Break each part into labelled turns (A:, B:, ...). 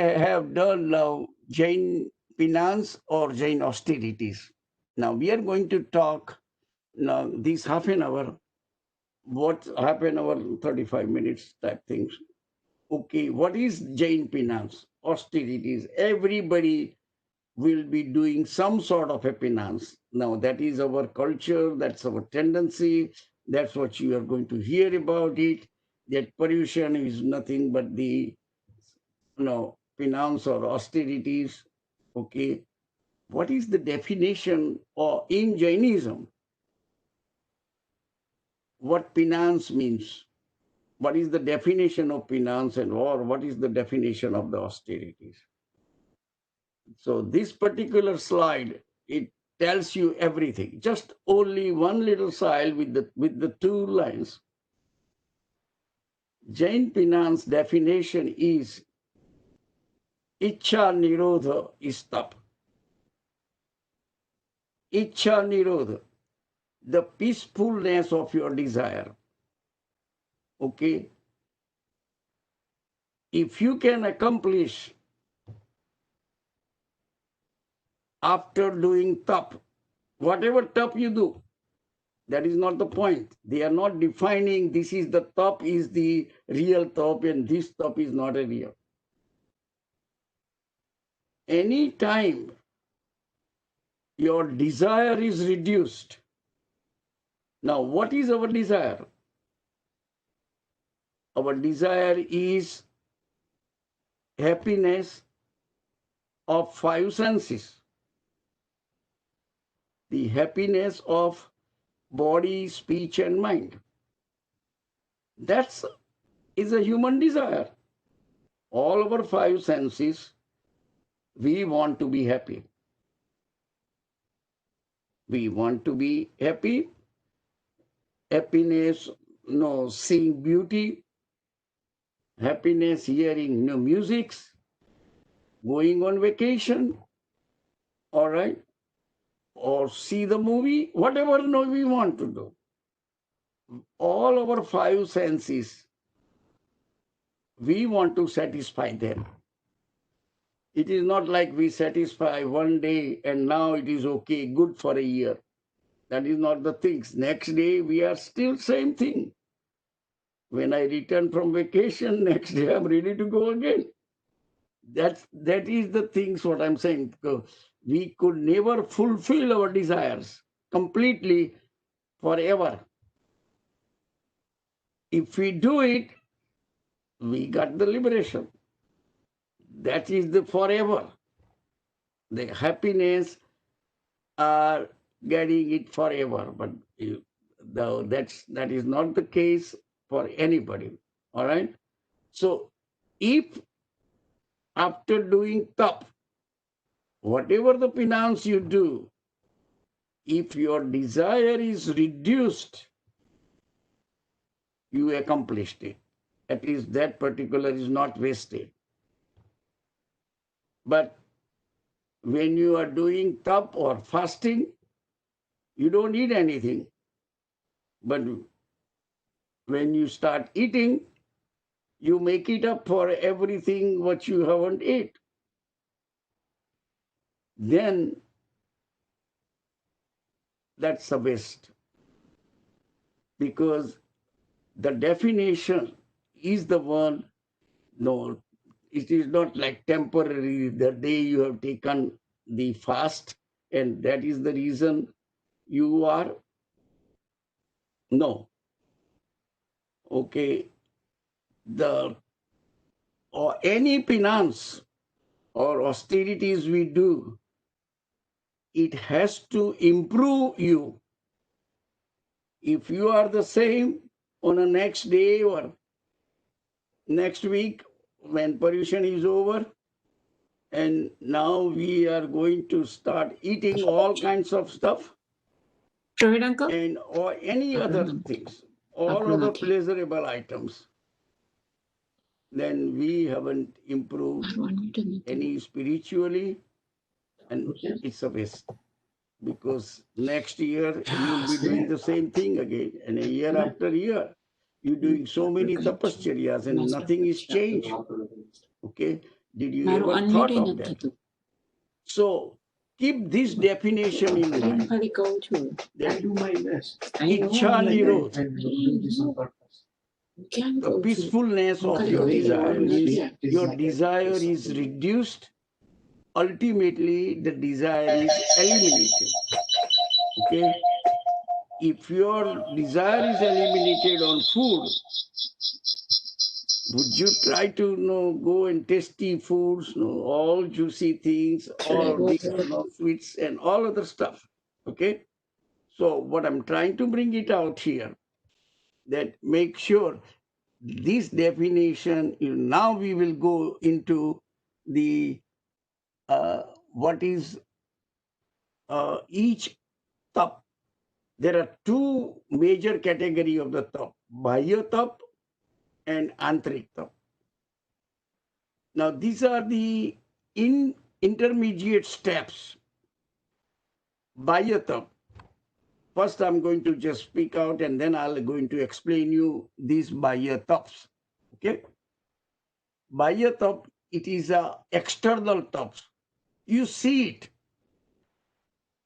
A: have done now Jain Penance or Jain Austerities. Now we are going to talk now this half an hour, what half an hour, 35 minutes type things. Okay, what is Jain Penance? Austerities. Everybody will be doing some sort of a penance. Now that is our culture, that's our tendency, that's what you are going to hear about it. That pollution is nothing but the penance or austerities. Okay, what is the definition or in Jainism? What penance means? What is the definition of penance and or what is the definition of the austerities? So this particular slide, it tells you everything. Just only one little slide with the two lines. Jain Penance definition is Ichha Nirodha is tap. Ichha Nirodha, the peacefulness of your desire. Okay? If you can accomplish after doing tap, whatever tap you do, that is not the point. They are not defining this is the tap is the real tap and this tap is not a real. Any time your desire is reduced. Now, what is our desire? Our desire is happiness of five senses. The happiness of body, speech, and mind. That is a human desire. All our five senses, we want to be happy. We want to be happy. Happiness, seeing beauty. Happiness, hearing musics. Going on vacation. All right. Or see the movie, whatever we want to do. All our five senses, we want to satisfy them. It is not like we satisfy one day and now it is okay, good for a year. That is not the things. Next day, we are still same thing. When I return from vacation, next day I'm ready to go again. That is the things what I'm saying. We could never fulfill our desires completely forever. If we do it, we got the liberation. That is the forever. The happiness are getting it forever, but that is not the case for anybody. All right. So if after doing tap, whatever the penance you do, if your desire is reduced, you accomplished it. At least that particular is not wasted. But when you are doing tap or fasting, you don't eat anything. But when you start eating, you make it up for everything what you haven't ate. Then that's the best. Because the definition is the one, no, it is not like temporary, the day you have taken the fast, and that is the reason you are, no. Okay, or any penance or austerities we do, it has to improve you. If you are the same on the next day or next week when pollution is over, and now we are going to start eating all kinds of stuff,
B: Pravin uncle?
A: and or any other things, all other pleasurable items, then we haven't improved any spiritually, and it's a waste. Because next year you will be doing the same thing again, and a year after year, you're doing so many tapascharyas and nothing is changed. Okay, Did you
B: Baru
A: ever thought of that? So keep this definition in mind.
B: I do my best.
A: Ichha Nirod,
B: do this on purpose.
A: the peacefulness of your desire means your desire is reduced. Ultimately, the desire is eliminated. Okay? If your desire is eliminated on food, would you try to go and tasty foods, all juicy things, all these sweets and all other stuff? Okay? So what I'm trying to bring it out here, that make sure this definition, now we will go into the what is each tap. There are two major category of the tap, Bahya tap and Antrik tap. Now these are the intermediate steps. Bahya tap. First I'm going to just speak out and then I'm going to explain you these Bahya taps. Okay? Bahya tap, it is a external tap. You see it.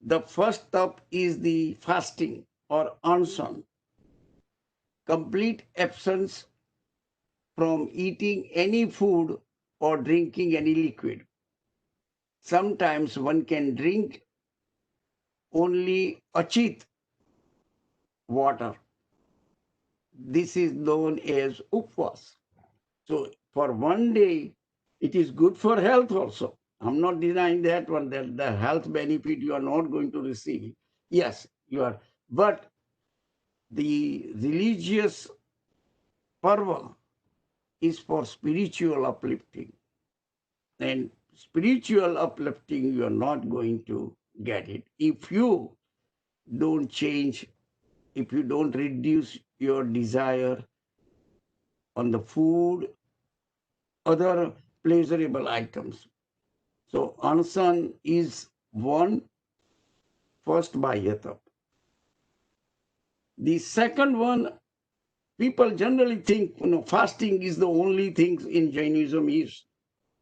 A: The first tap is the fasting or Anshan. Complete absence from eating any food or drinking any liquid. Sometimes one can drink only achit water. This is known as upvas. So for one day, it is good for health also. I'm not denying that one, that the health benefit you are not going to receive. Yes, you are. But the religious parva is for spiritual uplifting. And spiritual uplifting, you are not going to get it. If you don't change, if you don't reduce your desire on the food, other pleasurable items. So Anshan is one first Bhahyatap. The second one, people generally think fasting is the only thing in Jainism is.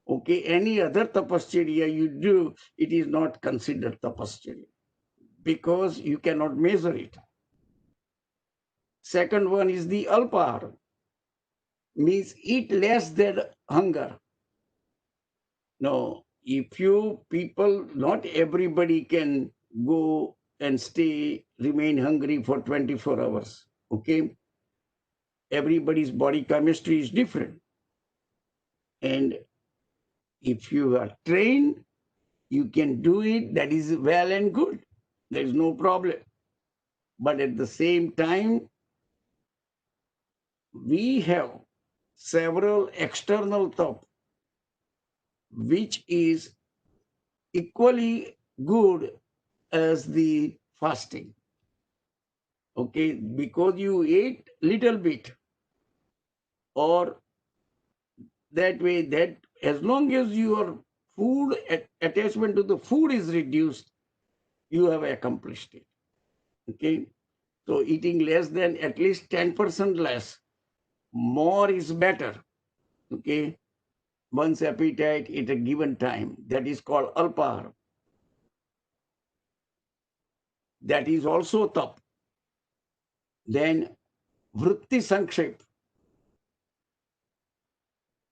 A: Okay, any other Tapascharya you do, it is not considered Tapascharya because you cannot measure it. Second one is the Alpahar, means eat less than hunger. Now, if you people, not everybody can go and remain hungry for 24 hours. Okay? Everybody's body chemistry is different. And if you are trained, you can do it. That is well and good. There is no problem. But at the same time, we have several external thoughts, which is equally good as the fasting. Okay, because you ate little bit, or that way, that as long as your food attachment to the food is reduced, you have accomplished it. Okay, so eating less than at least 10% less, more is better. Okay, one's appetite at a given time, that is called Alpahar. That is also top. Then Vrittisankshep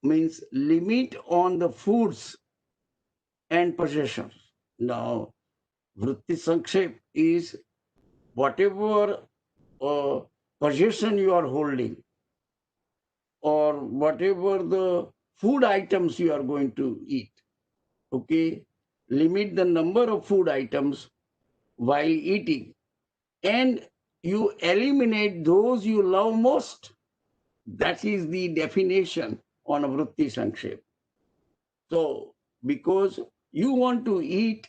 A: means limit on the foods and possessions. Now, Vrittisankshep is whatever possession you are holding or whatever the food items you are going to eat. Okay, limit the number of food items while eating, and you eliminate those you love most. That is the definition on a Vrittisankshep. So, because you want to eat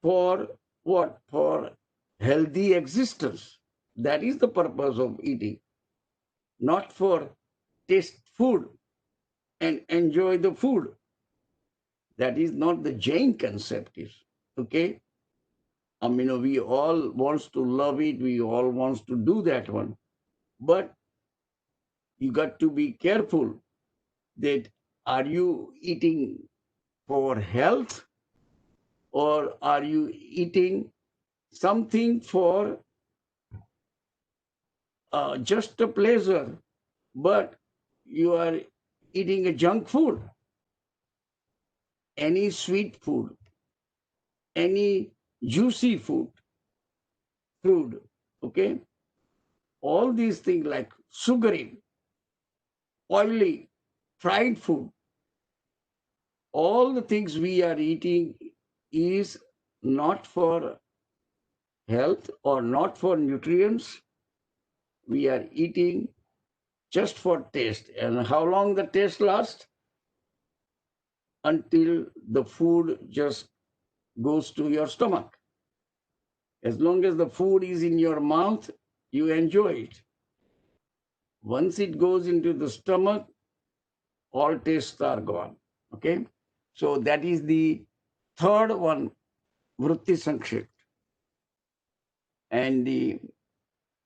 A: for what? For healthy existence. That is the purpose of eating, not for taste food and enjoy the food. That is not the Jain concept. Is okay. I mean, we all wants to love it. We all wants to do that one, but you got to be careful that Are you eating for health, or are you eating something for just a pleasure, but you are eating a junk food, any sweet food, any juicy food, okay? All these things like sugary, oily, fried food, all the things we are eating is not for health or not for nutrients. We are eating just for taste. And how long the taste lasts? Until the food just goes to your stomach. As long as the food is in your mouth, you enjoy it. Once it goes into the stomach, all tastes are gone. Okay? So that is the third one, Vrittisankshep. And the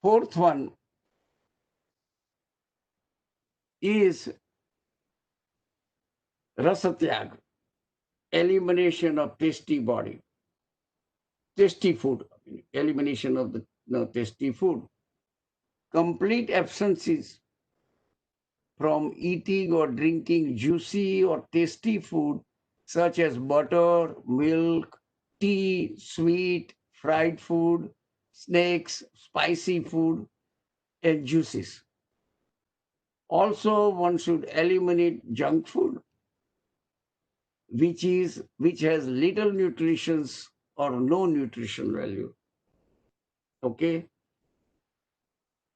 A: fourth one is Ras-tyaag, elimination of tasty body, tasty food, elimination of the tasty food. Complete absences from eating or drinking juicy or tasty food such as butter, milk, tea, sweet, fried food, snacks, spicy food, and juices. Also, one should eliminate junk food, which has little nutrition or no nutrition value. Okay,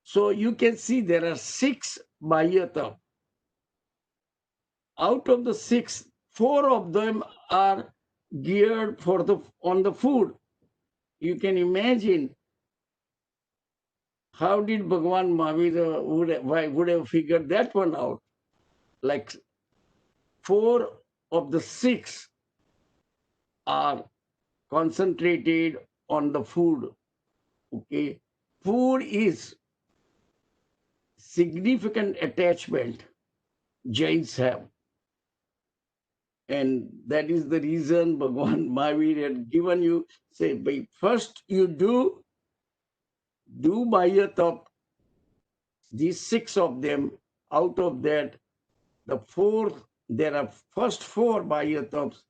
A: so you can see there are 6 Bahya. Out of the 6, 4 of them are geared for on the food. You can imagine how did Bhagwan Mahavira would have figured that one out. Like 4 of the 6 are concentrated on the food. Okay, food is significant attachment Jains have. And that is the reason Bhagwan Mahavir had given you, say, first you do Bahya Tap, these 6 of them. Out of that, there are first 4 Bahya Taps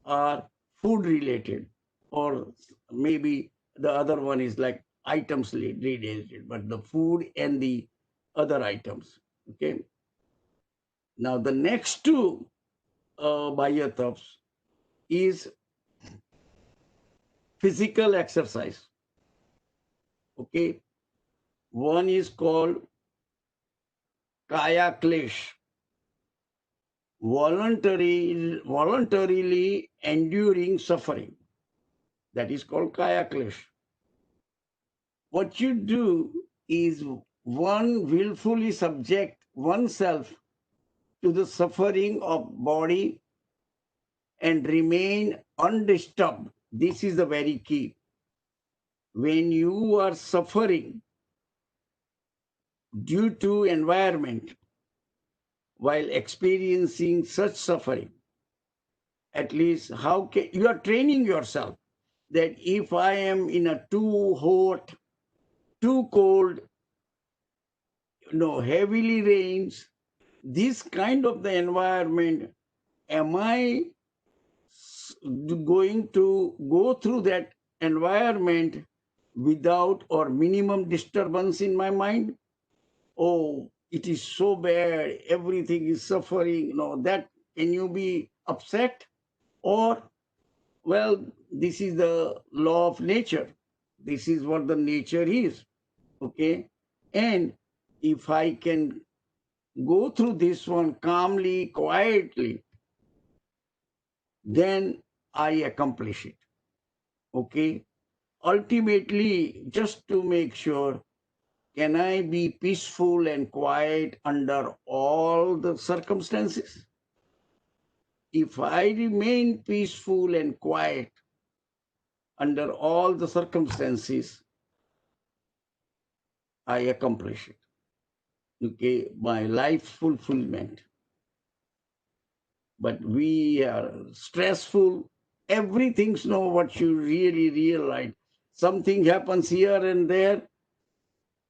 A: are food related, or maybe the other one is like items related, but the food and the other items. Okay. Now the next 2 Bahya Taps is physical exercise. Okay. One is called Kaya-klesh, voluntarily enduring suffering. That is called Kaya-klesh. What you do is one willfully subject oneself to the suffering of body and remain undisturbed. This is the very key. When you are suffering due to environment, while experiencing such suffering, at least how can you are training yourself that if I am in a too hot, too cold, heavily rains, this kind of the environment, am I going to go through that environment without or minimum disturbance in my mind? Oh, it is so bad, everything is suffering. No, that can you be upset? Or, well, this is the law of nature. This is what the nature is. Okay. And if I can go through this one calmly, quietly, then I accomplish it. Okay. Ultimately, just to make sure, can I be peaceful and quiet under all the circumstances? If I remain peaceful and quiet under all the circumstances, I accomplish it. Okay, my life fulfillment. but we are stressful. Everything's know what you really realize. Something happens here and there,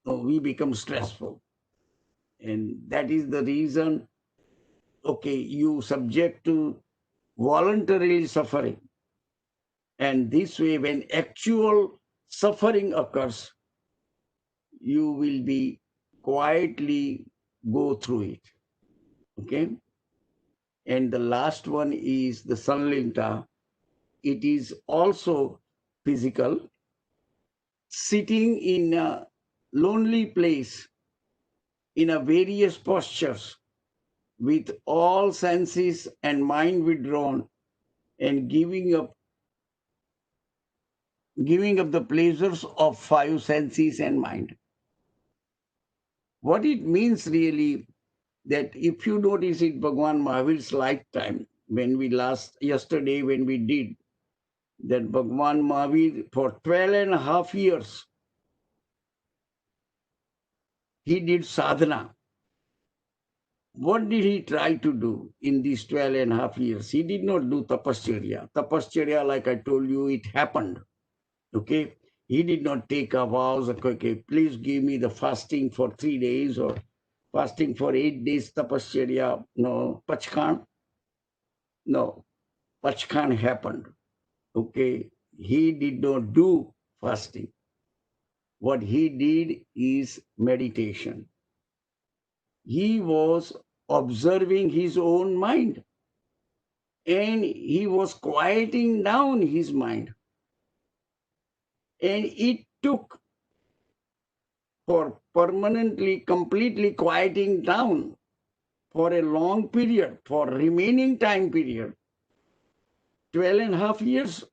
A: we become stressful. And that is the reason, okay, you subject to voluntarily suffering. And this way, when actual suffering occurs, you will be quietly go through it. Okay? And the last one is the Sanlinata. It is also physical. Sitting in a lonely place in a various postures with all senses and mind withdrawn and giving up the pleasures of five senses and mind. What it means really, that if you notice it, Bhagwan Mahavir's lifetime, yesterday when we did that, Bhagwan Mahavir for 12 and a half years, he did sadhana. What did he try to do in these 12 and a half years? He did not do Tapascharya. Tapascharya, like I told you, it happened. Okay? He did not take a vows, okay, please give me the fasting for 3 days or fasting for 8 days, Tapascharya. No, Pachkan. No, Pachkan happened. Okay? He did not do fasting. What he did is meditation. He was observing his own mind and he was quieting down his mind. And it took for permanently, completely quieting down for a long period, for remaining time period, 12 and a half years,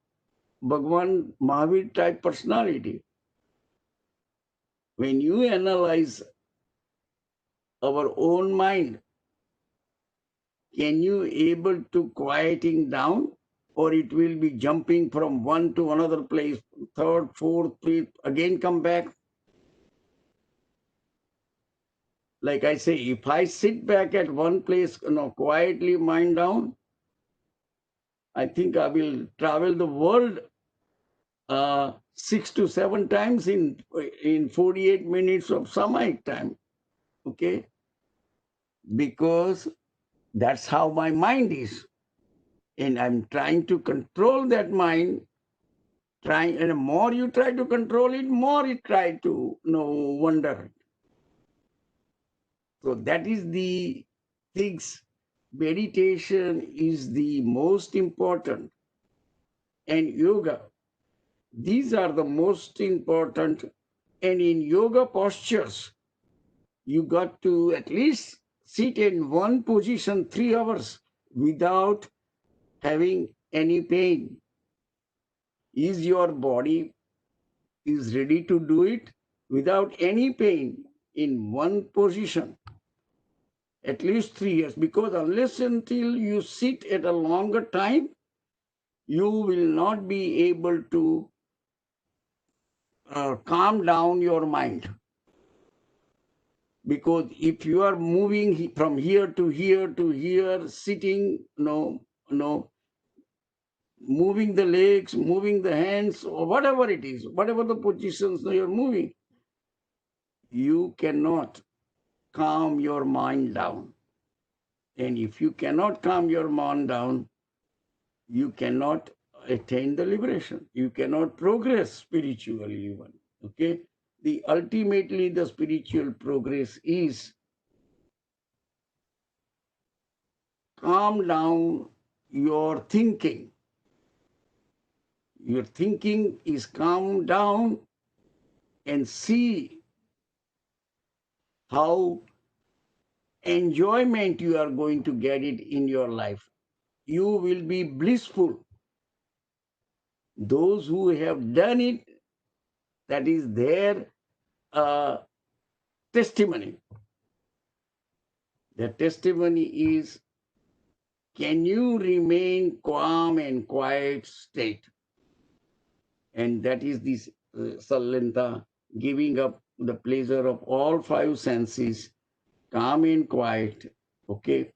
A: Bhagwan Mahavir type personality. When you analyze our own mind, can you able to quieting down, or it will be jumping from one to another place, third, fourth, fifth, again come back? Like I say, if I sit back at one place, quietly mind down, I think I will travel the world 6 to 7 times in 48 minutes of Samaya time. Okay? Because that's how my mind is. And I'm trying to control that mind. And the more you try to control it, more it try to wander. So that is the things. Meditation is the most important. And yoga, these are the most important. And in yoga postures, you got to at least sit in one position 3 hours without having any pain. Is your body is ready to do it without any pain in one position? At least 3 years, because unless until you sit at a longer time, you will not be able to calm down your mind. Because if you are moving from here to here to here, sitting, moving the legs, moving the hands, or whatever it is, whatever the positions you're moving, you cannot calm your mind down. And if you cannot calm your mind down, you cannot attain the liberation. You cannot progress spiritually even. Okay? Ultimately, the spiritual progress is calm down your thinking. Your thinking is calm down and see how enjoyment you are going to get it in your life. You will be blissful. Those who have done it, that is their testimony. The testimony is, can you remain calm and quiet state? And that is this Sanlinata, giving up the pleasure of all five senses, calm and quiet. Okay?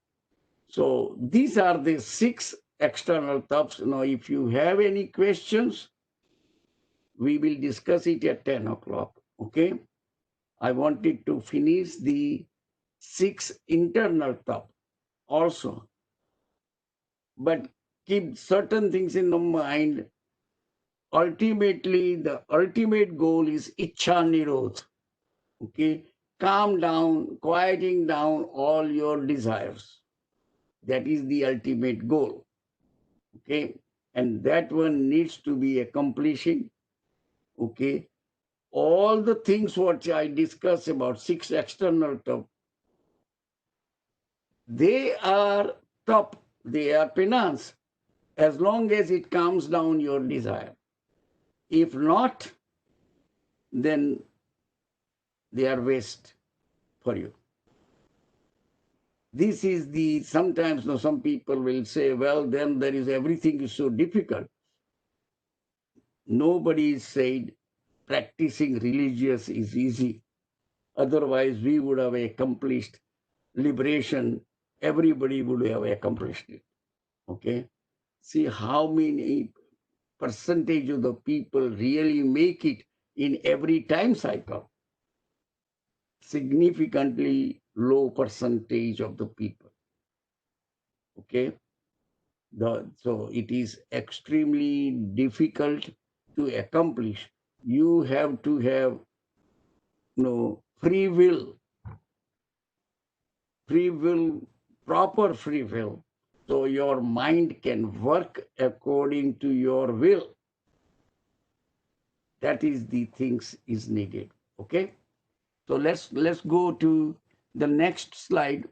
A: So these are the 6 external taps. Now, if you have any questions, we will discuss it at 10 o'clock. Okay. I wanted to finish the 6 internal tap also. But keep certain things in the mind. Ultimately, the ultimate goal is Ichha Nirodh. Okay. Calm down, quieting down all your desires. That is the ultimate goal. Okay. And that one needs to be accomplishing. Okay. All the things what I discuss about 6 external top, they are top, they are penance, as long as it calms down your desire. If not, then they are waste for you. This is the, sometimes some people will say, well, then there is everything is so difficult. Nobody said practicing religious is easy. Otherwise, we would have accomplished liberation. Everybody would have accomplished it. Okay. See how many percentage of the people really make it in every time cycle. Significantly low percentage of the people. Okay. So it is extremely difficult to accomplish. You have to have free will, proper free will. So your mind can work according to your will. That is the things is needed. Okay. So let's go to the next slide.